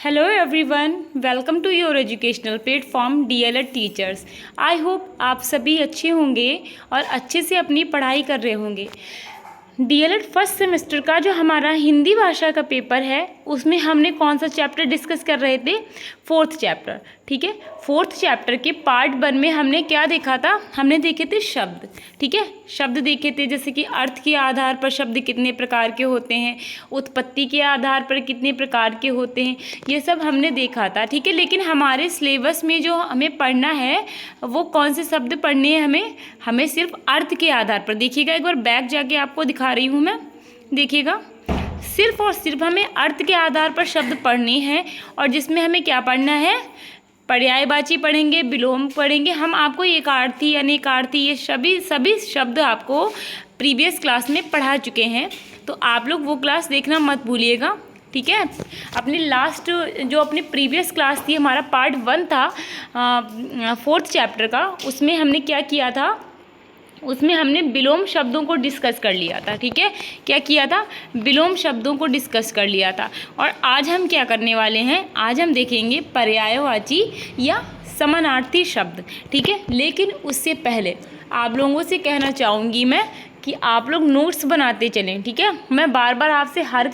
Hello everyone, welcome to your educational platform DElEd teachers. I hope आप सभी अच्छे होंगे और अच्छे से अपनी पढ़ाई कर रहे होंगे। डीएलएड फर्स्ट सेमेस्टर का जो हमारा हिंदी भाषा का पेपर है उसमें हमने कौन सा चैप्टर डिस्कस कर रहे थे? Fourth chapter. ठीक है, फोर्थ चैप्टर के पार्ट 1 में हमने क्या देखा था? हमने देखे थे शब्द। ठीक है, शब्द देखे थे, जैसे कि अर्थ के आधार पर शब्द कितने प्रकार के होते हैं, उत्पत्ति के आधार पर कितने प्रकार के होते हैं, ये सब हमने देखा था। ठीक है, लेकिन हमारे सिलेबस में जो हमें पढ़ना है वो कौन से शब्द पढ़ने हैं? हमें सिर्फ अर्थ के आधार पर। देखिएगा, एक बार बैक जाके आपको दिखा रही हूँ मैं, देखिएगा। सिर्फ और सिर्फ हमें अर्थ के आधार पर शब्द पढ़ने हैं, और जिसमें हमें क्या पढ़ना है? पर्यायवाची पढ़ेंगे, विलोम पढ़ेंगे। हम आपको एकार्थी, अनेकार्थी, ये सभी शब्द आपको प्रीवियस क्लास में पढ़ा चुके हैं, तो आप लोग वो क्लास देखना मत भूलिएगा। ठीक है, अपनी लास्ट जो अपनी प्रीवियस क्लास थी, हमारा पार्ट 1 था फोर्थ चैप्टर का, उसमें हमने क्या किया था? उसमें हमने विलोम शब्दों को डिस्कस कर लिया था। ठीक है, क्या किया था? विलोम शब्दों को डिस्कस कर लिया था। और आज हम क्या करने वाले हैं? आज हम देखेंगे पर्यायवाची या समानार्थी शब्द। ठीक है, लेकिन उससे पहले आप लोगों से कहना चाहूँगी मैं कि आप लोग नोट्स बनाते चलें। ठीक है, मैं बार बार आपसे हर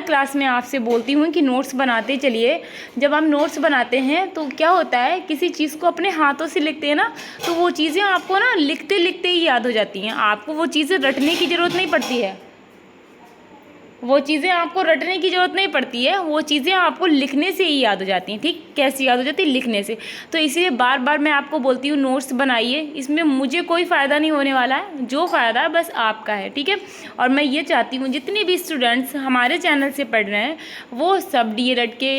क्लास में आपसे बोलती हूँ कि नोट्स बनाते चलिए। जब हम नोट्स बनाते हैं तो क्या होता है, किसी चीज़ को अपने हाथों से लिखते हैं ना, तो वो चीज़ें आपको ना लिखते लिखते ही याद हो जाती हैं। आपको वो चीज़ें रटने की ज़रूरत नहीं पड़ती है, वो चीज़ें आपको रटने की ज़रूरत नहीं पड़ती है, वो चीज़ें आपको लिखने से ही याद हो जाती हैं। ठीक, कैसे याद हो जाती है? लिखने से। तो इसीलिए बार बार मैं आपको बोलती हूँ नोट्स बनाइए। इसमें मुझे कोई फ़ायदा नहीं होने वाला है, जो फ़ायदा है बस आपका है। ठीक है, और मैं ये चाहती हूँ जितने भी स्टूडेंट्स हमारे चैनल से पढ़ रहे हैं वो सब डीएलएड के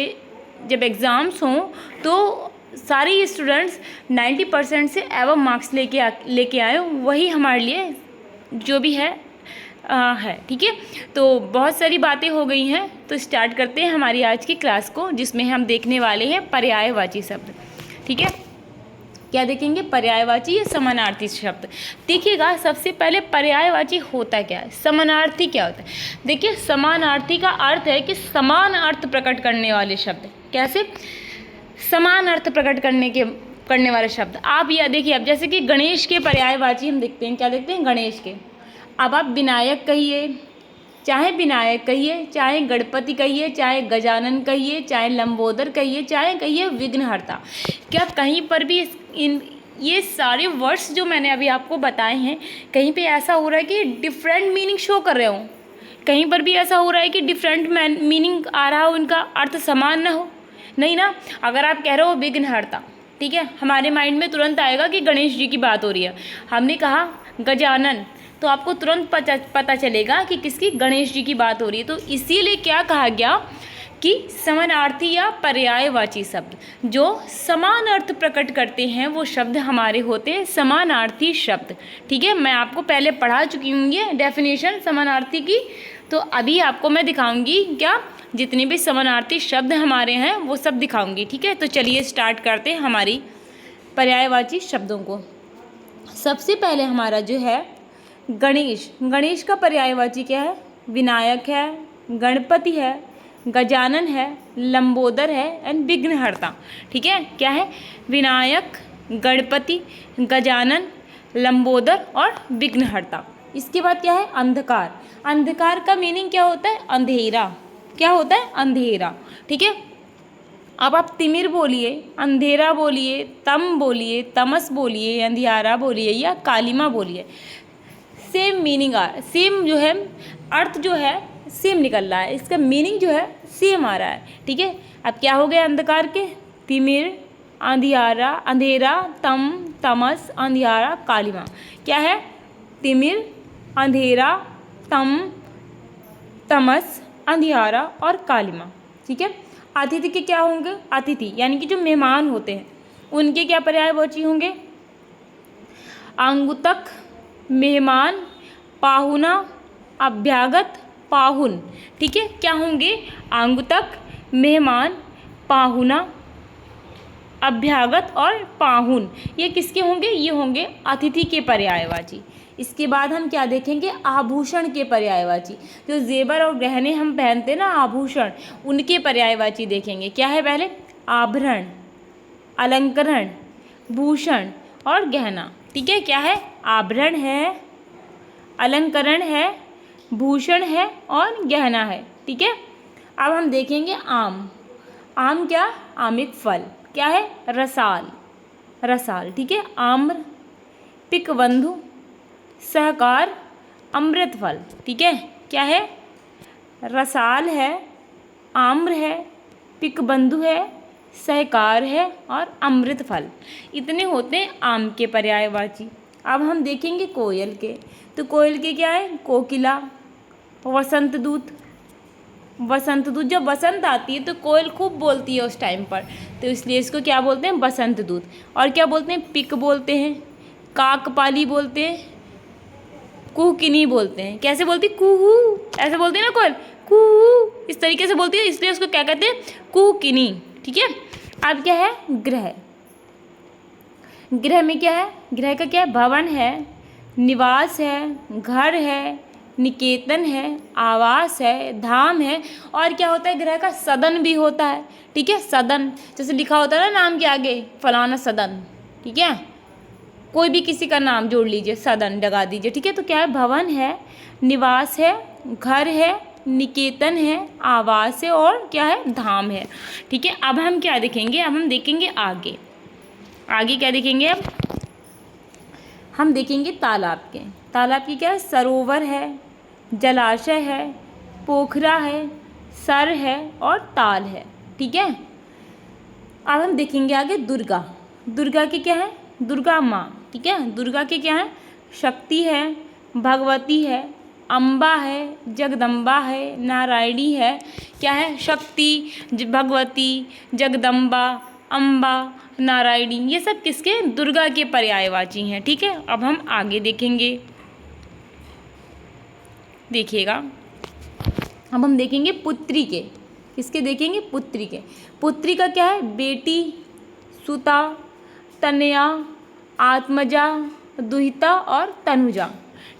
जब एग्ज़ाम्स हों तो सारे स्टूडेंट्स 90% से एवं मार्क्स लेके आए, वही हमारे लिए जो भी है। ठीक है, तो बहुत सारी बातें हो गई हैं, तो स्टार्ट करते हैं हमारी आज की क्लास को, जिसमें हम देखने वाले हैं पर्यायवाची शब्द। ठीक है, क्या देखेंगे? पर्यायवाची या समानार्थी शब्द। देखिएगा, सबसे पहले पर्यायवाची होता क्या है, समानार्थी क्या होता है? देखिए, समानार्थी का अर्थ है कि समान अर्थ प्रकट करने वाले शब्द। कैसे? समान अर्थ प्रकट करने वाले शब्द। आप यह देखिए, अब जैसे कि गणेश के पर्यायवाची हम देखते हैं, क्या देखते हैं? गणेश के। अब आप विनायक कहिए, चाहे विनायक कहिए, चाहे गणपति कहिए, चाहे गजानन कहिए, चाहे लंबोदर कहिए, चाहे कहिए विघ्नहर्ता, क्या कहीं पर भी ये सारे वर्ड्स जो मैंने अभी आपको बताए हैं, कहीं पे ऐसा हो रहा है कि डिफरेंट मीनिंग शो कर रहे हो? कहीं पर भी ऐसा हो रहा है कि डिफरेंट मीनिंग आ रहा हो, उनका अर्थ समान ना हो? नहीं ना। अगर आप कह रहे हो विघ्नहर्ता, ठीक है, हमारे माइंड में तुरंत आएगा कि गणेश जी की बात हो रही है। हमने कहा गजानन, तो आपको तुरंत पता चलेगा कि किसकी? गणेश जी की बात हो रही है। तो इसीलिए क्या कहा गया कि समानार्थी या पर्यायवाची शब्द जो समान अर्थ प्रकट करते हैं वो शब्द हमारे होते हैं समानार्थी शब्द। ठीक है, मैं आपको पहले पढ़ा चुकी हूँ ये डेफिनेशन समानार्थी की, तो अभी आपको मैं दिखाऊंगी क्या, जितने भी समानार्थी शब्द हमारे हैं वो सब दिखाऊंगी। ठीक है, तो चलिए स्टार्ट करते हैं हमारी पर्यायवाची शब्दों को। सबसे पहले हमारा जो है गणेश। गणेश का पर्यायवाची क्या है? विनायक है, गणपति है, गजानन है, लंबोदर है एंड विघ्नहर्ता। ठीक है, क्या है? विनायक, गणपति, गजानन, लंबोदर और विघ्नहर्ता। इसके बाद क्या है? अंधकार। अंधकार का मीनिंग क्या होता है? अंधेरा। क्या होता है? अंधेरा। ठीक है, अब आप तिमिर बोलिए, अंधेरा बोलिए, तम बोलिए, तमस बोलिए, अंधियारा बोलिए या कालिमा बोलिए, सेम मीनिंग सेम जो है अर्थ जो है सेम निकल रहा है, इसका मीनिंग जो है सेम आ रहा है। ठीक है, अब क्या हो गया अंधकार के? तिमिर, अंधियारा, अंधेरा, तम, तमस, अंधियारा, कालिमा। क्या है? तिमिर, अंधेरा, तम, तमस, अंधियारा और कालिमा। ठीक है, अतिथि के क्या होंगे? अतिथि यानी कि जो मेहमान होते हैं उनके क्या पर्यायवाची होंगे? आगंतुक, मेहमान, पाहुना, अभ्यागत, पाहुन। ठीक है, क्या होंगे? आगंतुक, मेहमान, पाहुना, अभ्यागत और पाहुन, ये किसके होंगे? ये होंगे अतिथि के पर्यायवाची। इसके बाद हम क्या देखेंगे? आभूषण के पर्यायवाची। जो जेवर और गहने हम पहनते हैं ना, आभूषण, उनके पर्यायवाची देखेंगे। क्या है पहले? आभरण, अलंकरण, भूषण और गहना। ठीक है, क्या है? आभरण है, अलंकरण है, भूषण है और गहना है। ठीक है, अब हम देखेंगे आम। आम क्या? आम एक फल। क्या है? रसाल, रसाल। ठीक है, आम्र, पिकबंधु, सहकार, अमृत फल। ठीक है, क्या है? रसाल है, आम्र है, पिकबंधु है, सहकार है और अमृत फल। इतने होते हैं आम के पर्यायवाची। अब हम देखेंगे कोयल के। तो कोयल के क्या है? कोकिला, वसंत दूत। वसंत दूत, जब बसंत आती है तो कोयल खूब बोलती है उस टाइम पर, तो इसलिए इसको क्या बोलते हैं? बसंत दूत। और क्या बोलते हैं? पिक बोलते हैं, काकपाली बोलते हैं, कुहकिनी बोलते हैं। कैसे बोलती? कुहू, ऐसे बोलती है ना कोयल, कुहू, इस तरीके से बोलती है, इसलिए उसको क्या कहते हैं? कुहकिनी। ठीक है, अब क्या है? ग्रह। गृह में क्या है? गृह का क्या है? भवन है, निवास है, घर है, निकेतन है, आवास है, धाम है। और क्या होता है? गृह का सदन भी होता है। ठीक है, सदन, जैसे लिखा होता है ना नाम के आगे, फलाना सदन। ठीक है, कोई भी किसी का नाम जोड़ लीजिए, सदन लगा दीजिए। ठीक है, तो क्या है? भवन है, निवास है, घर है, निकेतन है, आवास है और क्या है? धाम है। ठीक है, अब हम क्या देखेंगे? अब हम देखेंगे आगे। आगे क्या देखेंगे? अब हम देखेंगे तालाब के। तालाब की क्या है? सरोवर है, जलाशय है, पोखरा है, सर है और ताल है। ठीक है, अब हम देखेंगे आगे दुर्गा। दुर्गा की क्या है? दुर्गा माँ। ठीक है, दुर्गा के क्या है? शक्ति है, भगवती है, अम्बा है, जगदम्बा है, नारायणी है। क्या है? शक्ति, भगवती, जगदम्बा, अम्बा, नारायणी, ये सब किसके? दुर्गा के पर्यायवाची हैं। ठीक है, अब हम आगे देखेंगे, देखिएगा। अब हम देखेंगे पुत्री के। किसके देखेंगे? पुत्री के। पुत्री का क्या है? बेटी, सुता, तनया, आत्मजा, दुहिता और तनुजा।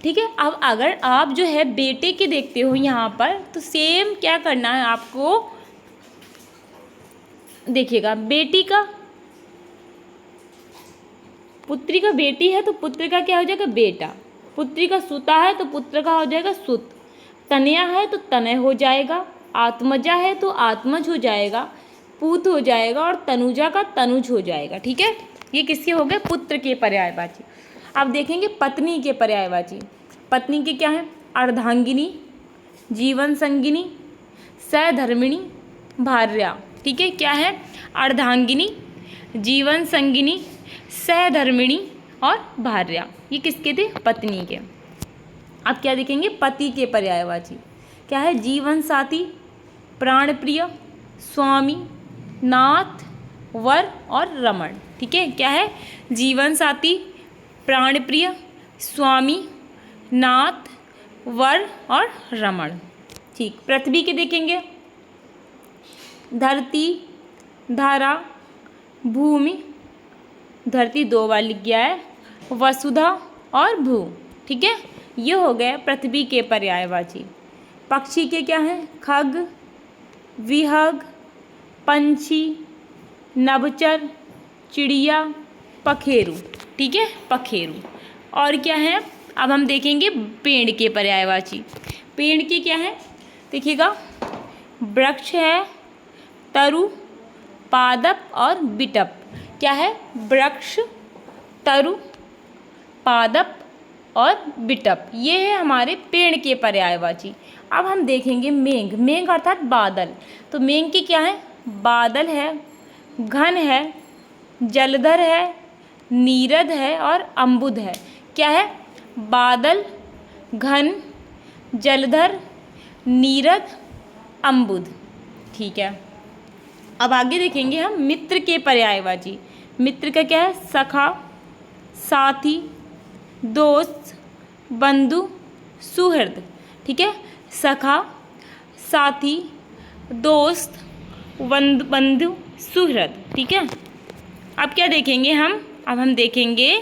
ठीक है, अब अगर आप जो है बेटे के देखते हो यहाँ पर, तो सेम क्या करना है आपको? देखिएगा, बेटी का, पुत्री का बेटी है तो पुत्र का क्या हो जाएगा? बेटा। पुत्री का सुता है तो पुत्र का हो जाएगा सुत। तनया है तो तनय हो जाएगा, आत्मजा है तो आत्मज हो जाएगा, पूत हो जाएगा और तनुजा का तनुज हो जाएगा। ठीक है, ये किसके हो गए? पुत्र के पर्यायवाची। अब देखेंगे पत्नी के पर्यायवाची। पत्नी के क्या है? अर्धांगिनी, जीवन संगिनी, सहधर्मिणी, भार्या। ठीक है, क्या है? अर्धांगिनी, जीवन संगिनी, सहधर्मिणी और भार्या, ये किसके थे? पत्नी के। अब क्या देखेंगे? पति के पर्यायवाची। क्या है? जीवन साथी, प्राण प्रिय, स्वामी, नाथ, वर और रमण। ठीक है, क्या है? जीवन साथी, प्राण प्रिय, स्वामी, नाथ, वर और रमण। ठीक, पृथ्वी के देखेंगे, धरती, धारा, भूमि, धरती 2 बार लिख गया है, वसुधा और भू। ठीक है, ये हो गए पृथ्वी के पर्यायवाची। पक्षी के क्या हैं? खग, विहग, पंछी, नभचर, चिड़िया, पखेरु। ठीक है, पखेरु। और क्या है? अब हम देखेंगे पेड़ के पर्यायवाची। पेड़ के क्या है? देखिएगा, वृक्ष है, तरु, पादप और बिटप। क्या है? वृक्ष, तरु, पादप और बिटप, ये है हमारे पेड़ के पर्यायवाची। अब हम देखेंगे मेघ। मेघ अर्थात बादल। तो मेघ की क्या है? बादल है, घन है, जलधर है, नीरद है और अम्बुद है। क्या है? बादल, घन, जलधर, नीरद, अम्बुद। ठीक है, अब आगे देखेंगे हम मित्र के पर्यायवाची। मित्र का क्या है? सखा, साथी, दोस्त, बंधु, सुहृद। ठीक है, सखा, साथी, दोस्त, बंधु, सुहृद। ठीक है, अब क्या देखेंगे हम? अब हम देखेंगे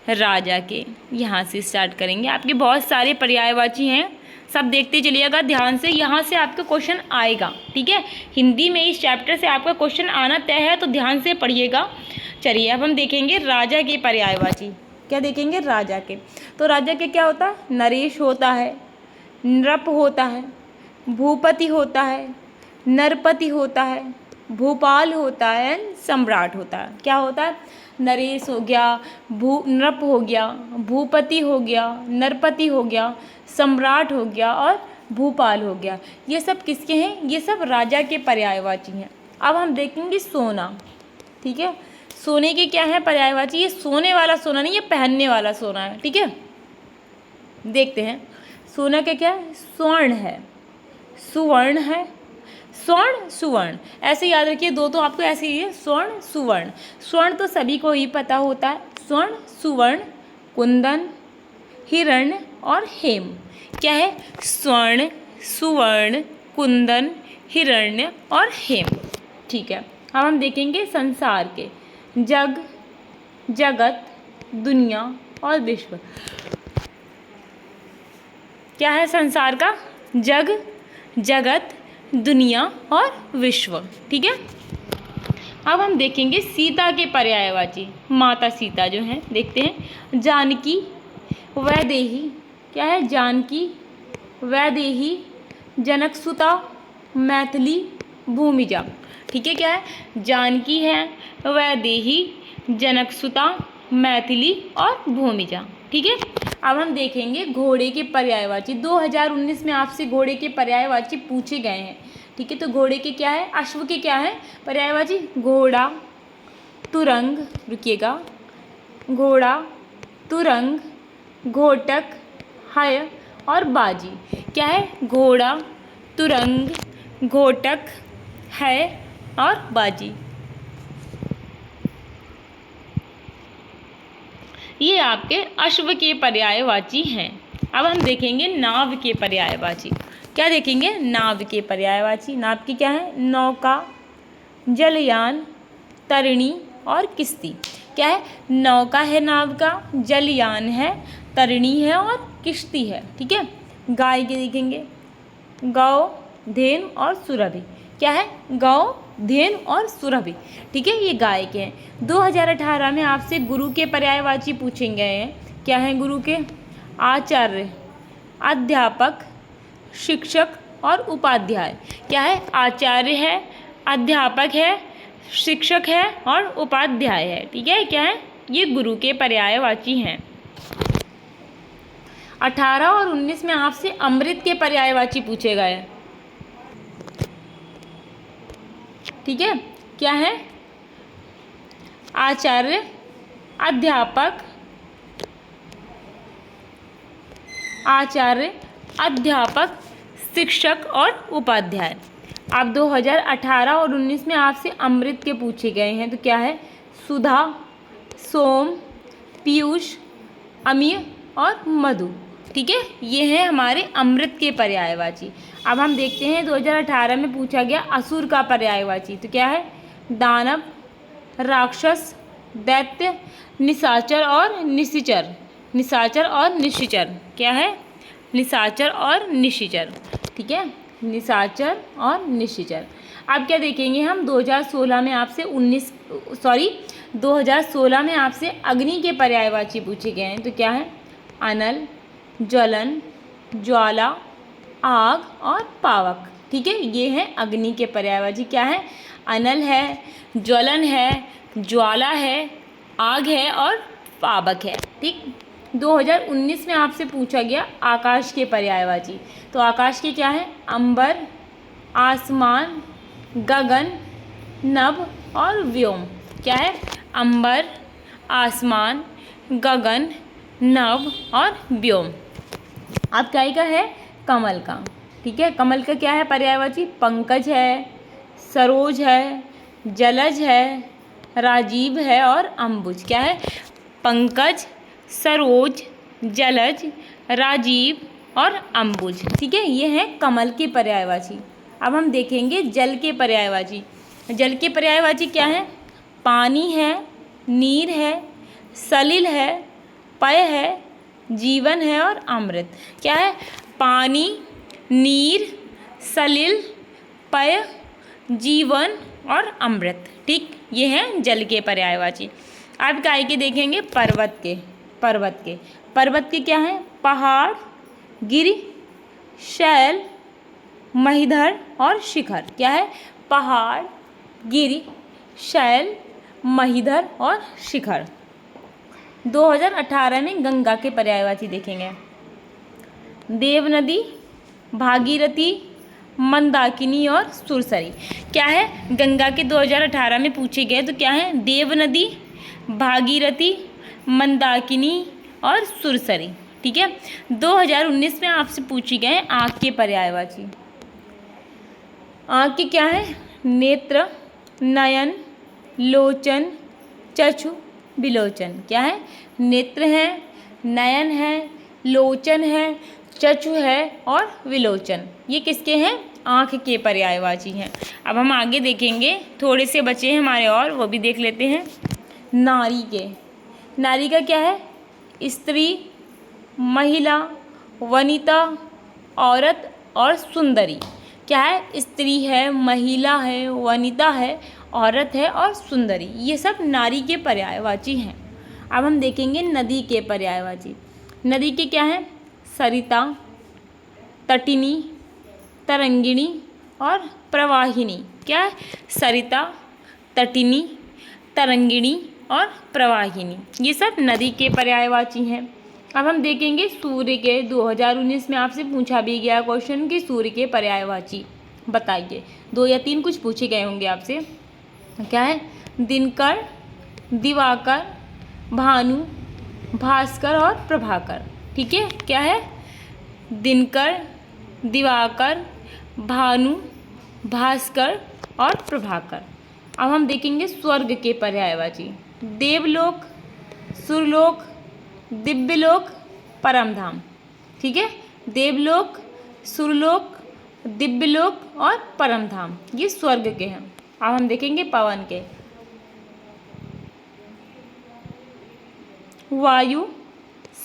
राजा के। यहाँ से स्टार्ट करेंगे। आपके बहुत सारे पर्यायवाची हैं, सब देखते चलिएगा ध्यान से, यहाँ से आपका क्वेश्चन आएगा। ठीक है, हिंदी में इस चैप्टर से आपका क्वेश्चन आना तय है, तो ध्यान से पढ़िएगा। चलिए अब हम देखेंगे राजा के पर्यायवाची। क्या देखेंगे? राजा के। तो राजा के क्या होता है? नरेश होता है, नृप होता है, भूपति होता है, नरपति होता है, भूपाल होता है, सम्राट होता है। क्या होता है? नरेश हो गया, नृप हो गया, भूपति हो गया, नरपति हो गया, सम्राट हो गया और भूपाल हो गया। ये सब किसके हैं? ये सब राजा के पर्यायवाची हैं। अब हम देखेंगे सोना। ठीक है, सोने के क्या है पर्यायवाची? ये सोने वाला सोना नहीं, ये पहनने वाला सोना है। ठीक है, देखते हैं सोना का क्या है? स्वर्ण है, सुवर्ण है, स्वर्ण सुवर्ण, ऐसे याद रखिए। दो तो आपको ऐसे ही है, स्वर्ण सुवर्ण। स्वर्ण तो सभी को ही पता होता है, स्वर्ण सुवर्ण, कुंदन, हिरण्य और हेम। क्या है? स्वर्ण सुवर्ण, कुंदन, हिरण्य और हेम। ठीक है, अब हम देखेंगे संसार के। जग, जगत, दुनिया और विश्व। क्या है संसार का? जग, जगत, दुनिया और विश्व। ठीक है, अब हम देखेंगे सीता के पर्यायवाची। माता सीता जो है, देखते हैं। जानकी, वैदेही। क्या है? जानकी, वैदेही, जनकसुता, मैथिली, भूमिजा। ठीक है, क्या है? जानकी है, वैदेही, जनकसुता, मैथिली और भूमिजा। ठीक है, अब हम देखेंगे घोड़े के पर्यायवाची। 2019 में आपसे घोड़े के पर्यायवाची पूछे गए हैं। ठीक है, तो घोड़े के क्या है? अश्व के क्या है पर्यायवाची? घोड़ा, तुरंग, रुकिएगा, घोड़ा, तुरंग, घोटक, हय और बाजी। क्या है? घोड़ा, तुरंग, घोटक, हय और बाजी। ये आपके अश्व के पर्यायवाची हैं। अब हम देखेंगे नाव के पर्यायवाची। क्या देखेंगे? नाव के पर्यायवाची। नाव की क्या है? नौका, जलयान, तरिणी और किश्ती। क्या है? नौका है नाव का, जलयान है, तरिणी है और किश्ती है। ठीक है, गाय के देखेंगे। गौ, धेन और सुरभि। क्या है? गौ, धेन और सुरभि। ठीक है, ये गाय के हैं। 2018 में आपसे गुरु के पर्यायवाची पूछे गए हैं। क्या है गुरु के? आचार्य, अध्यापक, शिक्षक और उपाध्याय। क्या है? आचार्य है, अध्यापक है, शिक्षक है और उपाध्याय है। ठीक है, क्या है? ये गुरु के पर्यायवाची हैं। 18 और 19 में आपसे अमृत के पर्यायवाची पूछे गए। ठीक है, क्या है? आचार्य, अध्यापक, आचार्य, अध्यापक, शिक्षक और उपाध्याय। अब 2018 और 19 में आपसे अमृत के पूछे गए हैं। तो क्या है? सुधा, सोम, पीयूष, अमीय और मधु। ठीक है, ये हैं हमारे अमृत के पर्यायवाची। अब हम देखते हैं 2018 में पूछा गया असुर का पर्यायवाची। तो क्या है? दानव, राक्षस, दैत्य, निशाचर और निशिचर। निशाचर और निशिचर। क्या है? निशाचर और निशिचर। ठीक है, निशाचर और निशिचर। अब क्या देखेंगे हम? 2016 में आपसे 2016 में आपसे अग्नि के पर्यायवाची पूछे गए हैं। तो क्या है? अनल, ज्वलन, ज्वाला, आग और पावक। ठीक है, ये है अग्नि के पर्यायवाची। क्या है? अनल है, ज्वलन है, ज्वाला है, आग है और पावक है। ठीक, 2019 में आपसे पूछा गया आकाश के पर्यायवाची। तो आकाश के क्या है? अंबर, आसमान, गगन, नभ और व्योम। क्या है? अंबर, आसमान, गगन, नभ और व्योम। अब क्या का है? कमल का। ठीक है, कमल का क्या है पर्यायवाची? पंकज है, सरोज है, जलज है, राजीव है और अम्बुज। क्या है? पंकज, सरोज, जलज, राजीव और अम्बुज। ठीक है, ये है कमल के पर्यायवाची। अब हम देखेंगे जल के पर्यायवाची। जल के पर्यायवाची क्या है? पानी है, नीर है, सलिल है, पय है, जीवन है और अमृत। क्या है? पानी, नीर, सलिल, पय, जीवन और अमृत। ठीक, ये हैं जल के पर्यायवाची। अब काय के देखेंगे? पर्वत के। पर्वत के क्या है? पहाड़, गिरि, शैल, महीधर और शिखर। क्या है? पहाड़, गिरि, शैल, महीधर और शिखर। 2018 में गंगा के पर्यायवाची देखेंगे। देव नदी, भागीरथी, मंदाकिनी और सुरसरी। क्या है? गंगा के 2018 में पूछे गए तो क्या है? देव नदी, भागीरथी, मंदाकिनी और सुरसरी। ठीक है। 2019 में आपसे पूछी गए आँख के पर्यायवाची। आँख के क्या है? नेत्र, नयन, लोचन, चक्षु, विलोचन। क्या है? नेत्र है, नयन है, लोचन है, चक्षु है और विलोचन। ये किसके हैं? आँख के पर्यायवाची हैं। अब हम आगे देखेंगे, थोड़े से बचे हैं हमारे और, वो भी देख लेते हैं। नारी के। नारी का क्या है? स्त्री, महिला, वनिता, औरत और सुंदरी। क्या है? स्त्री है, महिला है, वनिता है, औरत है और सुंदरी। ये सब नारी के पर्यायवाची हैं। अब हम देखेंगे नदी के पर्यायवाची। नदी के क्या है? सरिता, तटिनी, तरंगिणी और प्रवाहिनी। क्या है? सरिता, तटिनी, तरंगिणी और प्रवाहिनी। ये सब नदी के पर्यायवाची हैं। अब हम देखेंगे सूर्य के। 2019 में आपसे पूछा भी गया क्वेश्चन कि सूर्य के पर्यायवाची बताइए। 2 या 3 कुछ पूछे गए होंगे आपसे। क्या है? दिनकर, दिवाकर, भानु, भास्कर और प्रभाकर। ठीक है। क्या है? दिनकर, दिवाकर, भानु, भास्कर और प्रभाकर। अब हम देखेंगे स्वर्ग के पर्यायवाची। देवलोक, सुरलोक, दिव्यलोक, परमधाम। ठीक है। देवलोक, सुरलोक, दिव्यलोक और परमधाम, ये स्वर्ग के हैं। अब हम देखेंगे पवन के। वायु,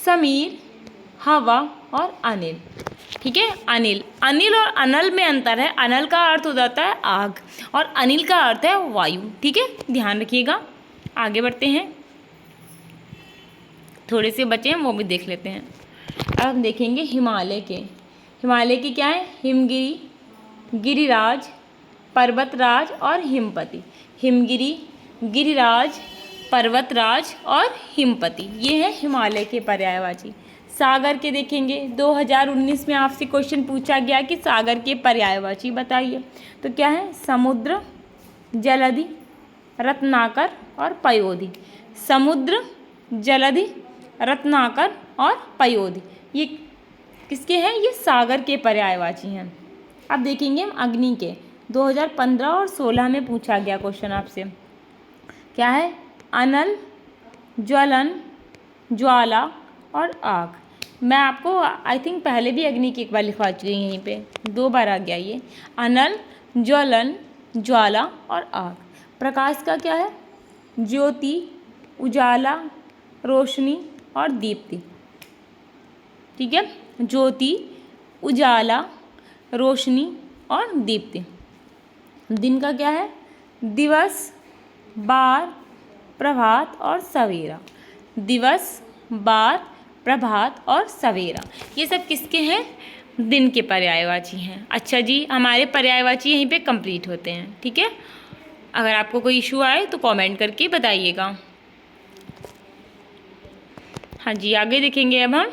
समीर, हवा और अनिल। ठीक है। अनिल और अनल में अंतर है। अनल का अर्थ हो जाता है आग और अनिल का अर्थ है वायु। ठीक है, ध्यान रखिएगा। आगे बढ़ते हैं, थोड़े से बचे हैं वो भी देख लेते हैं। अब हम देखेंगे हिमालय के। हिमालय की क्या है? हिमगिरी, गिरिराज, पर्वतराज और हिमपति। हिमगिरी, गिरिराज, पर्वतराज और हिमपति, ये है हिमालय के पर्यायवाची। सागर के देखेंगे। 2019 में आपसे क्वेश्चन पूछा गया कि सागर के पर्यायवाची बताइए। तो क्या है? समुद्र, जलधि, रत्नाकर और पयोधि। समुद्र, जलधि, रत्नाकर और पयोधि, ये किसके हैं? ये सागर के पर्यायवाची हैं। अब देखेंगे हम अग्नि के। 2015 और 16 में पूछा गया क्वेश्चन आपसे। क्या है? अनल, ज्वलन, ज्वाला और आग। मैं आपको आई थिंक पहले भी अग्नि की एक बार लिखवा चुकी हूँ, यहीं पे 2 बार आ गया ये। अनल, ज्वलन, ज्वाला और आग। प्रकाश का क्या है? ज्योति, उजाला, रोशनी और दीप्ति। ठीक है। ज्योति, उजाला, रोशनी और दीप्ति। दिन का क्या है? दिवस, बार, प्रभात और सवेरा। दिवस, बार, प्रभात और सवेरा, ये सब किसके हैं? दिन के पर्यायवाची हैं। अच्छा जी, हमारे पर्यायवाची यहीं पे कंप्लीट होते हैं। ठीक है। अगर आपको कोई इशू आए तो कमेंट करके बताइएगा। हाँ जी, आगे देखेंगे अब हम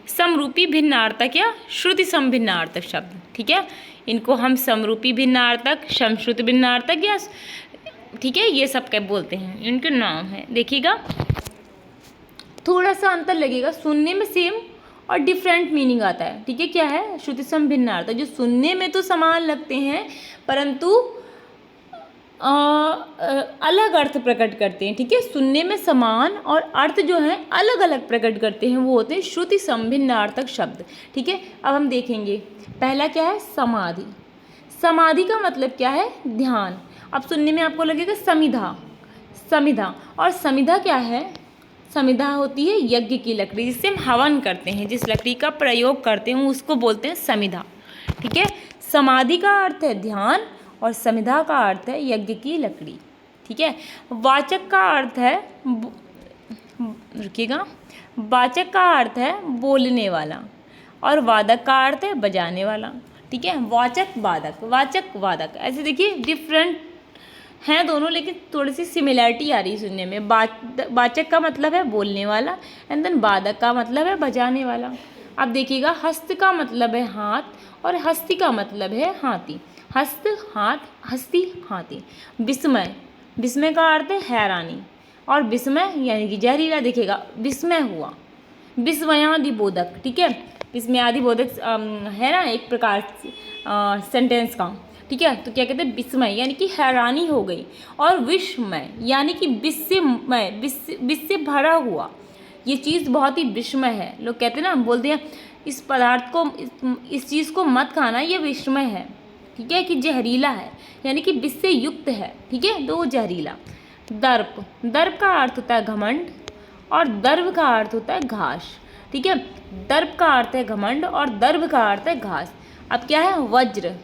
समरूपी भिन्नार्थक या श्रुति समभिन्नार्थक शब्द। ठीक है, इनको हम समरूपी भिन्नार्थक, समश्रुति भिन्नार्थक या ठीक है ये सब क्या बोलते हैं, इनके नाम है। देखिएगा थोड़ा सा अंतर लगेगा, सुनने में सेम और डिफरेंट मीनिंग आता है। ठीक है, क्या है? श्रुति समभिन्नार्थक, जो सुनने में तो समान लगते हैं परंतु अलग अर्थ प्रकट करते हैं। ठीक है, सुनने में समान और अर्थ जो है अलग अलग प्रकट करते हैं, वो होते हैं श्रुति समभिन्नार्थक शब्द। ठीक है, अब हम देखेंगे पहला क्या है? समाधि। समाधि का मतलब क्या है? ध्यान। अब सुनने में आपको लगेगा समिधा, समिधा। और समिधा क्या है? समिधा होती है यज्ञ की लकड़ी, जिससे हम हवन करते हैं, जिस लकड़ी का प्रयोग करते हैं उसको बोलते हैं समिधा। ठीक है, समाधि का अर्थ है ध्यान और समिधा का अर्थ है यज्ञ की लकड़ी। ठीक है, वाचक का अर्थ है, रुकिएगा, वाचक का अर्थ है बोलने वाला और वादक का अर्थ है बजाने वाला। ठीक है, वाचक वादक, वाचक वादक, ऐसे देखिए डिफरेंट हैं दोनों, लेकिन थोड़ी सी सिमिलैरिटी आ रही है सुनने में। वाचक का मतलब है बोलने वाला एंड देन वादक का मतलब है बजाने वाला। अब देखिएगा, हस्त का मतलब है हाथ और हस्ती का मतलब है हाथी। हस्त हाथ, हस्ती हाथी। विस्मय, विस्मय का अर्थ है हैरानी और विस्मय यानी कि जहरीला। देखिएगा, विस्मय हुआ, विस्मयादिबोधक। ठीक है, विस्मयादिबोधक है ना एक प्रकार सेंटेंस का। ठीक है, तो क्या कहते हैं? विस्मय यानी कि हैरानी हो गई, और विस्मय यानी कि विस्मय, विस्म से भरा हुआ, ये चीज़ बहुत ही विस्मय है। लोग कहते हैं ना, बोलते हैं इस पदार्थ को, इस चीज़ को मत खाना, ये विस्मय है। ठीक है, कि जहरीला है यानी कि विष से युक्त है। ठीक है, तो वो जहरीला। दर्प, दर्प का अर्थ होता है घमंड और दर्भ का अर्थ होता है घास। ठीक है, दर्प का अर्थ है घमंड और दर्भ का अर्थ है घास। अब क्या है? वज्र,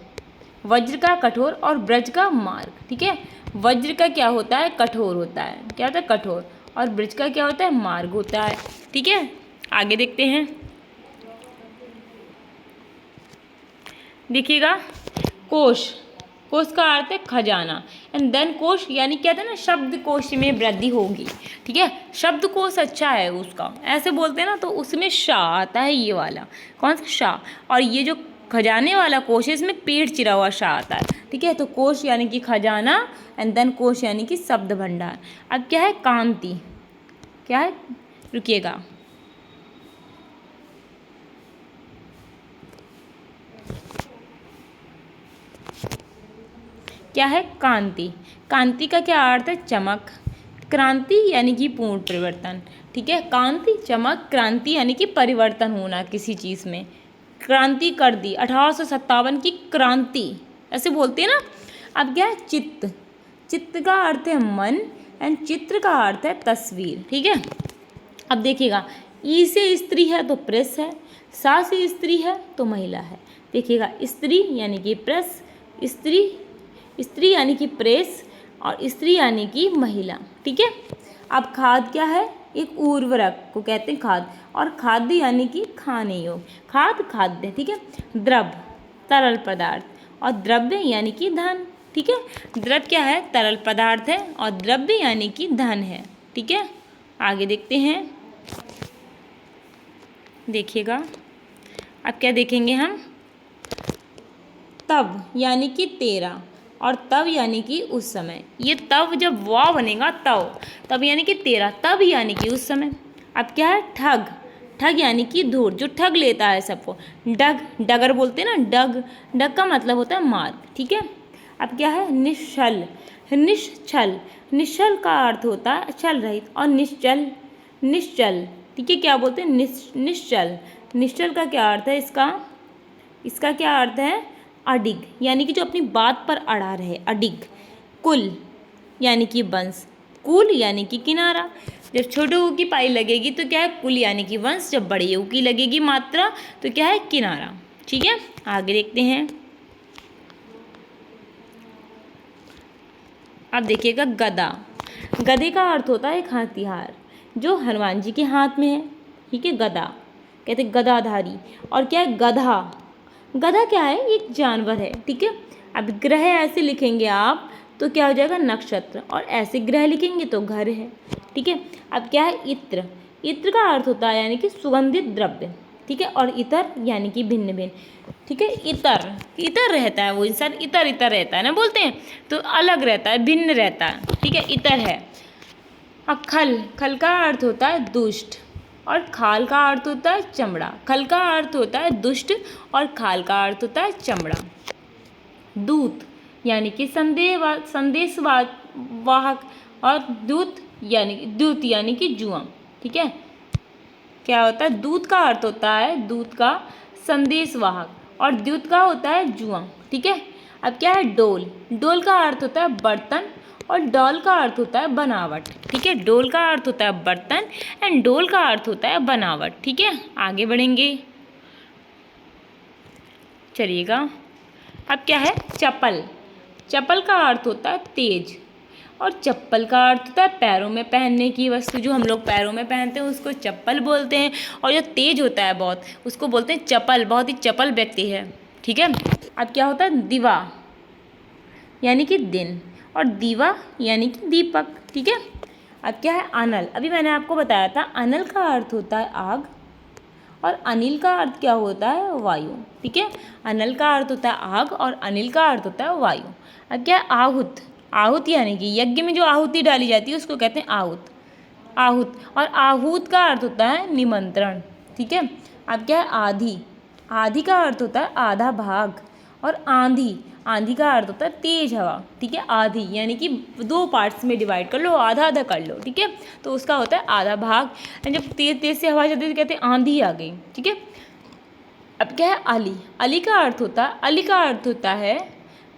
वज्र का कठोर और ब्रज का मार्ग। ठीक है, वज्र का क्या होता है? कठोर होता है। क्या होता है? कठोर। और ब्रज का क्या होता है? मार्ग होता है। ठीक है, आगे देखते हैं। देखिएगा, कोश, कोश का अर्थ है खजाना एंड देन कोश यानी कहते हैं ना शब्द कोश में वृद्धि होगी। ठीक है, शब्द कोश अच्छा है उसका, ऐसे बोलते हैं ना, तो उसमें शाह आता है, ये वाला कौन सा? शाह। और ये जो खजाने वाला कोश है, इसमें पेड़ चिरा हुआ शाह आता है। ठीक है, तो कोश यानी कि खजाना एंड देन कोश यानी कि शब्द भंडार। अब क्या है? कांति, क्या है? रुकिएगा, क्या है? कांति। कांति का क्या अर्थ है? चमक। क्रांति यानी कि पूर्ण परिवर्तन। ठीक है, कांति, चमक, क्रांति यानी कि परिवर्तन होना किसी चीज़ में। क्रांति कर दी, 1857 की क्रांति, ऐसे बोलते हैं ना। अब क्या है? चित्त, चित्त का अर्थ है मन एंड चित्र का अर्थ है तस्वीर। ठीक है, अब देखिएगा, ई से स्त्री है तो प्रेस है, सा से स्त्री है तो महिला है। देखिएगा, स्त्री यानी कि प्रेस, स्त्री, स्त्री यानी कि प्रेस और स्त्री यानी कि महिला। ठीक है, अब खाद क्या है? एक उर्वरक को कहते हैं खाद, और खाद्य यानी कि खाने योग्य, खाद, खाद्य। ठीक है, द्रव, तरल पदार्थ, और द्रव्य यानी कि धन। ठीक है, द्रव क्या है? तरल पदार्थ है और द्रव्य यानी कि धन है। ठीक है, आगे देखते हैं। देखिएगा, अब क्या देखेंगे हम? तब यानी कि 13 और तब यानी कि उस समय। ये तब जब वाव बनेगा तब, तब यानी कि 13, तब यानी कि उस समय। अब क्या है? ठग, ठग यानी कि धूर्त, जो ठग लेता है सबको। डग, डगर बोलते हैं ना, डग, डग का मतलब होता है मार्ग। ठीक है, अब क्या है? निश्चल, निश्चल, निश्चल का अर्थ होता है छल रहित, और निश्चल, निश्चल। ठीक है, क्या बोलते हैं? निश्चल। निश्चल का क्या अर्थ है? इसका, इसका क्या अर्थ है? अडिग, यानी कि जो अपनी बात पर अड़ा रहे, अडिग। कुल यानी कि वंश, कुल यानी कि किनारा। जब छोटे ऊ की पाई लगेगी तो क्या है? कुल यानी कि वंश। जब बड़े ऊ की लगेगी मात्रा तो क्या है? किनारा। ठीक है, आगे देखते हैं। अब देखिएगा, गदा, गधे का अर्थ होता है एक हथियार जो हनुमान जी के हाथ में है। ठीक है, गदा कहते हैं गदाधारी। और क्या है? गधा, गधा क्या है? एक जानवर है। ठीक है, अब ग्रह ऐसे लिखेंगे आप तो क्या हो जाएगा? नक्षत्र, और ऐसे ग्रह लिखेंगे तो घर है। ठीक है, अब क्या है? इत्र, इत्र का अर्थ होता है यानी कि सुगंधित द्रव्य। ठीक है, और इतर यानी कि भिन्न भिन्न। ठीक है, इतर, इतर रहता है वो इंसान, इतर इतर रहता है ना, बोलते हैं तो अलग रहता है, भिन्न रहता है। ठीक है, इतर है। अब खल, खल का अर्थ होता है दुष्ट, और खाल का अर्थ होता है चमड़ा। खल का अर्थ होता है दुष्ट और खाल का अर्थ होता है चमड़ा। दूत यानी कि संदेशवाद वाहक, और दूत यानी कि जुआ। ठीक है, क्या होता है? दूत का अर्थ होता है, दूत का संदेशवाहक, और दूत का होता है जुआ। ठीक है, अब क्या है? डोल, डोल का अर्थ होता है बर्तन और डॉल का अर्थ होता है बनावट, ठीक है। डोल का अर्थ होता है बर्तन एंड डोल का अर्थ होता है बनावट, ठीक है। आगे बढ़ेंगे, चलिएगा। अब क्या है, चप्पल। चप्पल का अर्थ होता है तेज, और चप्पल का अर्थ होता है पैरों में पहनने की वस्तु। जो हम लोग पैरों में पहनते हैं उसको चप्पल बोलते हैं, और जो तेज होता है बहुत उसको बोलते हैं चपल, बहुत ही चपल व्यक्ति है, ठीक है। अब क्या होता है, दिवा यानी कि दिन, और दीवा यानी कि दीपक, ठीक है। अब क्या है, अनल। अभी मैंने आपको बताया था अनल का अर्थ होता है आग, और अनिल का अर्थ क्या होता है, वायु, ठीक है। अनल का अर्थ होता है आग और अनिल का अर्थ होता है वायु। अब क्या है, आहूत। आहूत यानी कि यज्ञ में जो आहुति डाली जाती है उसको कहते हैं आहूत, आहूत। और आहूत का अर्थ होता है निमंत्रण, ठीक है। अब क्या है, आधी। आधी का अर्थ होता है आधा भाग, और आंधी। आंधी का अर्थ होता है तेज हवा, ठीक है। आधी यानी कि 2 पार्ट्स में डिवाइड कर लो, आधा आधा कर लो, ठीक है। तो उसका होता है आधा भाग। जब तेज तेज से हवा चलती है तो कहते हैं आंधी आ गई, ठीक है। अब क्या है, अली। अली का अर्थ होता है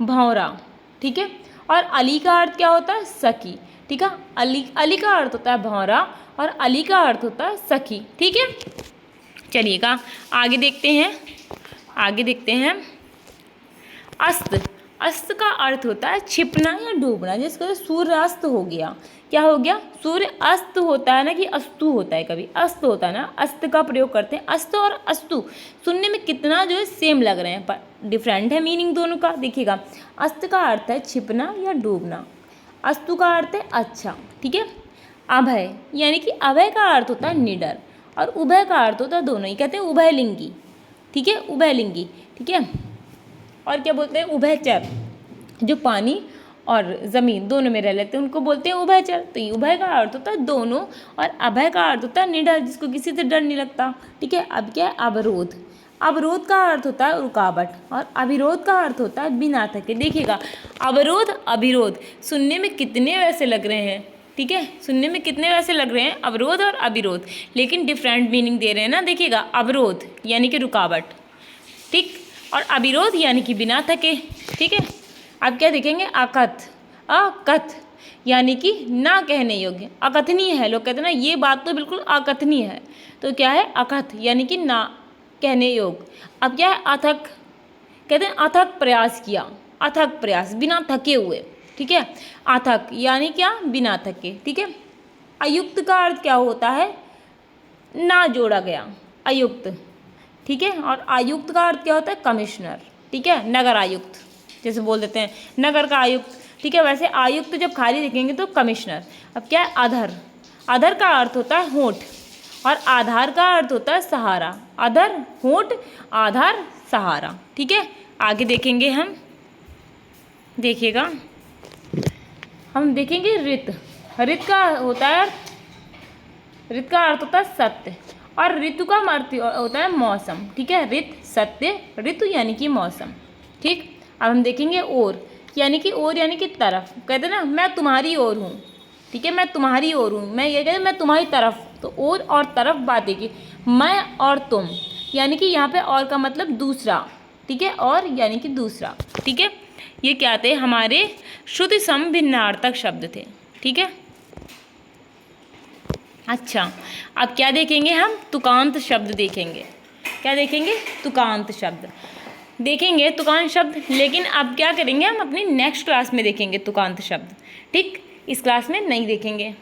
भौरा, ठीक है। और अली का अर्थ क्या होता है, सखी, ठीक है। अली का अर्थ होता है भौरा, और अली का अर्थ होता है सखी, ठीक है। चलिएगा आगे देखते हैं। अस्त। अस्त का अर्थ होता है छिपना या डूबना। जिसका सूर्यास्त हो गया, क्या हो गया, सूर्य अस्त होता है ना, कि अस्तु होता है, कभी अस्त होता है ना, अस्त का प्रयोग करते हैं। अस्त और अस्तु सुनने में कितना जो है सेम लग रहे हैं, पर डिफरेंट है मीनिंग दोनों का। देखिएगा, अस्त का अर्थ है छिपना या डूबना, अस्तु का अर्थ है अच्छा, ठीक है। अभय यानी कि अभय का अर्थ होता है निडर, और उभय का अर्थ होता है दोनों ही, कहते हैं उभयलिंगी, ठीक है, उभयलिंगी, ठीक है। और क्या बोलते हैं, उभयचर। जो पानी और ज़मीन दोनों में रह लेते हैं उनको बोलते हैं उभयचर। तो ये उभय का अर्थ होता है दोनों, और अभय का अर्थ होता है निडर, जिसको किसी से डर नहीं लगता, ठीक है। अब क्या है, अवरोध। अवरोध का अर्थ होता है रुकावट, और अविरोध का अर्थ होता है बिना थके। देखिएगा, अवरोध अविरोध सुनने में कितने वैसे लग रहे हैं, ठीक है, सुनने में कितने वैसे लग रहे हैं, अवरोध और अविरोध, लेकिन डिफरेंट मीनिंग दे रहे हैं ना। देखिएगा, अवरोध यानी कि रुकावट, ठीक, और अविरोध यानी कि बिना थके, ठीक है। अब क्या देखेंगे, अकथ। अकथ यानी कि ना कहने योग्य, अकथनीय है। लोग कहते हैं ना ये बात तो बिल्कुल अकथनीय है, तो क्या है, अकथ यानी कि ना कहने योग्य। अब क्या है, अथक। कहते हैं अथक प्रयास किया, अथक प्रयास बिना थके हुए, ठीक है। अथक यानी क्या, बिना थके, ठीक है। अयुक्त का अर्थ क्या होता है, ना जोड़ा गया, अयुक्त, ठीक है। और आयुक्त का अर्थ क्या होता है, कमिश्नर, ठीक है, नगर आयुक्त जैसे बोल देते हैं, नगर का आयुक्त, ठीक है। वैसे आयुक्त जब खाली देखेंगे तो कमिश्नर। अब क्या है, अधर। अधर का अर्थ होता है होंठ, और आधार का अर्थ होता है सहारा। अधर, होंठ, आधार, सहारा, ठीक है। आगे देखेंगे हम, देखिएगा, हम देखेंगे ऋत। ऋत का होता है, ऋत का अर्थ होता है सत्य, और ऋतु का अर्थ होता है मौसम, ठीक है। ऋत सत्य, ऋतु यानी कि मौसम, ठीक। अब हम देखेंगे ओर यानी कि तरफ। कहते हैं ना मैं तुम्हारी ओर हूँ, ठीक है, मैं तुम्हारी ओर हूँ, मैं ये कहते हैं मैं तुम्हारी तरफ। तो ओर और तरफ बातें की, मैं और तुम, यानी कि यहाँ पे और का मतलब दूसरा, ठीक है, और यानी कि दूसरा, ठीक है। ये क्या थे, हमारे श्रुति सम भिन्नार्थक शब्द थे, ठीक है। अच्छा, अब क्या देखेंगे हम, तुकांत शब्द देखेंगे। क्या देखेंगे, तुकांत शब्द देखेंगे, तुकांत शब्द। लेकिन अब क्या करेंगे, हम अपनी नेक्स्ट क्लास में देखेंगे तुकांत शब्द, ठीक, इस क्लास में नहीं देखेंगे।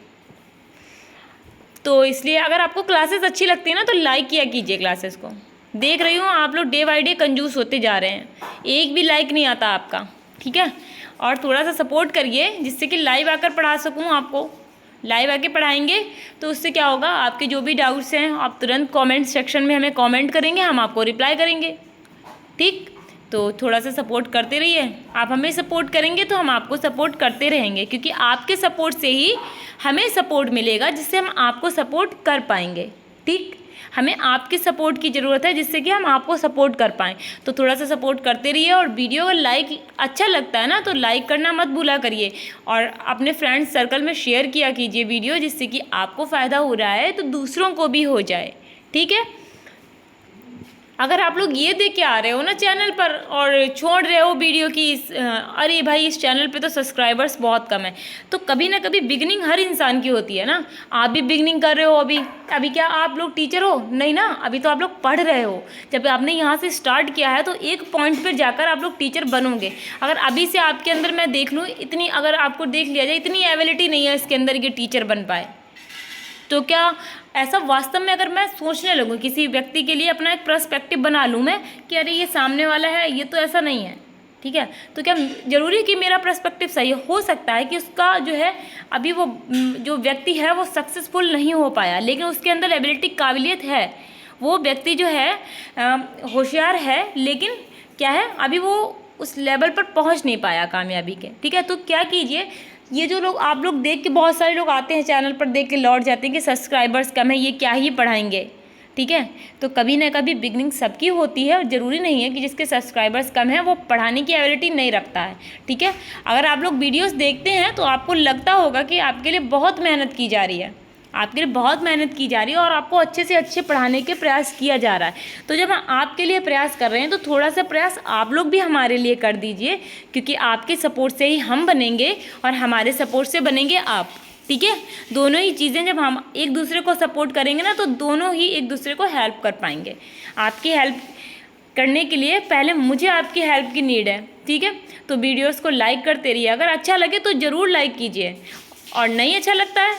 तो इसलिए अगर आपको क्लासेस अच्छी लगती है ना तो लाइक किया कीजिए क्लासेस को। देख रही हूँ आप लोग डे बाई डे कंजूस होते जा रहे हैं, एक भी लाइक नहीं आता आपका, ठीक है। और थोड़ा सा सपोर्ट करिए जिससे कि लाइव आकर पढ़ा सकूँ आपको। लाइव आके पढ़ाएंगे तो उससे क्या होगा, आपके जो भी डाउट्स हैं आप तुरंत कमेंट सेक्शन में हमें कमेंट करेंगे, हम आपको रिप्लाई करेंगे, ठीक। तो थोड़ा सा सपोर्ट करते रहिए, आप हमें सपोर्ट करेंगे तो हम आपको सपोर्ट करते रहेंगे, क्योंकि आपके सपोर्ट से ही हमें सपोर्ट मिलेगा, जिससे हम आपको सपोर्ट कर पाएंगे, ठीक। हमें आपके सपोर्ट की ज़रूरत है जिससे कि हम आपको सपोर्ट कर पाएँ। तो थोड़ा सा सपोर्ट करते रहिए, और वीडियो अगर लाइक अच्छा लगता है ना तो लाइक करना मत भूला करिए, और अपने फ्रेंड्स सर्कल में शेयर किया कीजिए वीडियो, जिससे कि आपको फ़ायदा हो रहा है तो दूसरों को भी हो जाए, ठीक है। अगर आप लोग ये देख के आ रहे हो ना चैनल पर और छोड़ रहे हो वीडियो की अरे भाई इस चैनल पे तो सब्सक्राइबर्स बहुत कम है, तो कभी ना कभी बिगनिंग हर इंसान की होती है ना। आप भी बिगनिंग कर रहे हो अभी क्या आप लोग टीचर हो? नहीं ना, अभी तो आप लोग पढ़ रहे हो। जब आपने यहाँ से स्टार्ट किया है तो एक पॉइंट पर जाकर आप लोग टीचर बनोगे। अगर अभी से आपके अंदर मैं देख लूँ इतनी, अगर आपको देख लिया जाए इतनी एबिलिटी नहीं है इसके अंदर कि टीचर बन पाए, तो क्या ऐसा वास्तव में अगर मैं सोचने लगूँ किसी व्यक्ति के लिए, अपना एक पर्सपेक्टिव बना लूँ मैं कि अरे ये सामने वाला है ये तो ऐसा नहीं है, ठीक है, तो क्या ज़रूरी है कि मेरा पर्सपेक्टिव सही हो सकता है कि उसका जो है अभी वो जो व्यक्ति है वो सक्सेसफुल नहीं हो पाया, लेकिन उसके अंदर एबिलिटी काबिलियत है, वो व्यक्ति जो है होशियार है, लेकिन क्या है अभी वो उस लेवल पर पहुंच नहीं पाया कामयाबी के, ठीक है। तो क्या कीजिए, ये जो लोग आप लोग देख के, बहुत सारे लोग आते हैं चैनल पर देख के लौट जाते हैं कि सब्सक्राइबर्स कम है, ये क्या ही पढ़ाएंगे, ठीक है। तो कभी ना कभी बिगनिंग सबकी होती है और ज़रूरी नहीं है कि जिसके सब्सक्राइबर्स कम है वो पढ़ाने की एबिलिटी नहीं रखता है, ठीक है। अगर आप लोग वीडियोस देखते हैं तो आपको लगता होगा कि आपके लिए बहुत मेहनत की जा रही है, आपके लिए बहुत मेहनत की जा रही है और आपको अच्छे से अच्छे पढ़ाने के प्रयास किया जा रहा है। तो जब हम आपके लिए प्रयास कर रहे हैं तो थोड़ा सा प्रयास आप लोग भी हमारे लिए कर दीजिए, क्योंकि आपके सपोर्ट से ही हम बनेंगे और हमारे सपोर्ट से बनेंगे आप, ठीक है। दोनों ही चीज़ें जब हम एक दूसरे को सपोर्ट करेंगे ना तो दोनों ही एक दूसरे को हेल्प कर पाएंगे। आपकी हेल्प करने के लिए पहले मुझे आपकी हेल्प की नीड है, ठीक है। तो वीडियोज़ को लाइक करते रहिए, अगर अच्छा लगे तो ज़रूर लाइक कीजिए, और नहीं अच्छा लगता है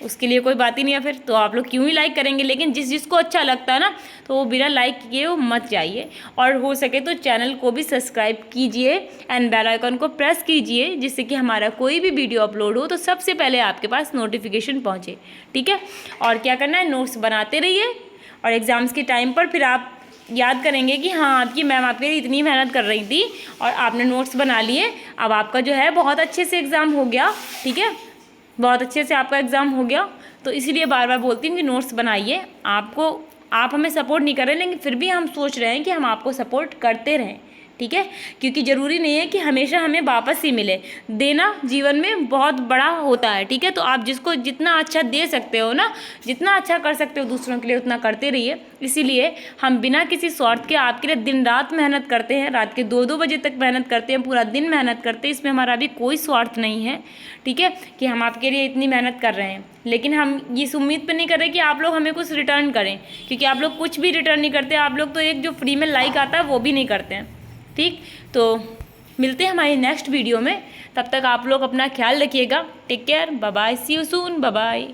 उसके लिए कोई बात ही नहीं है, फिर तो आप लोग क्यों ही लाइक करेंगे। लेकिन जिसको अच्छा लगता है ना तो वो बिना लाइक किए वो मत जाइए, और हो सके तो चैनल को भी सब्सक्राइब कीजिए एंड बेल आइकन को प्रेस कीजिए, जिससे कि हमारा कोई भी वीडियो अपलोड हो तो सबसे पहले आपके पास नोटिफिकेशन पहुँचे, ठीक है। और क्या करना है, नोट्स बनाते रहिए, और एग्ज़ाम्स के टाइम पर फिर आप याद करेंगे कि हाँ आपकी मैम आपके लिए इतनी मेहनत कर रही थी और आपने नोट्स बना लिए, अब आपका जो है बहुत अच्छे से एग्ज़ाम हो गया, ठीक है, बहुत अच्छे से आपका एग्ज़ाम हो गया। तो इसीलिए बार बार बोलती हूँ कि नोट्स बनाइए। आप हमें सपोर्ट नहीं कर रहे, लेकिन फिर भी हम सोच रहे हैं कि हम आपको सपोर्ट करते रहें, ठीक है, क्योंकि ज़रूरी नहीं है कि हमेशा हमें वापस ही मिले। देना जीवन में बहुत बड़ा होता है, ठीक है। तो आप जिसको जितना अच्छा दे सकते हो ना, जितना अच्छा कर सकते हो दूसरों के लिए, उतना करते रहिए। इसीलिए हम बिना किसी स्वार्थ के आपके लिए दिन रात मेहनत करते हैं, रात के 2-2 बजे तक मेहनत करते हैं, पूरा दिन मेहनत करते हैं। इसमें हमारा भी कोई स्वार्थ नहीं है, ठीक है, कि हम आपके लिए इतनी मेहनत कर रहे हैं। लेकिन हम इस उम्मीद पर नहीं कर रहे कि आप लोग हमें कुछ रिटर्न करें, क्योंकि आप लोग कुछ भी रिटर्न नहीं करते। आप लोग तो एक जो फ्री में लाइक आता है वो भी नहीं करते हैं, ठीक। तो मिलते हैं हमारी नेक्स्ट वीडियो में, तब तक आप लोग अपना ख्याल रखिएगा। Take care, bye bye, see you soon, bye bye.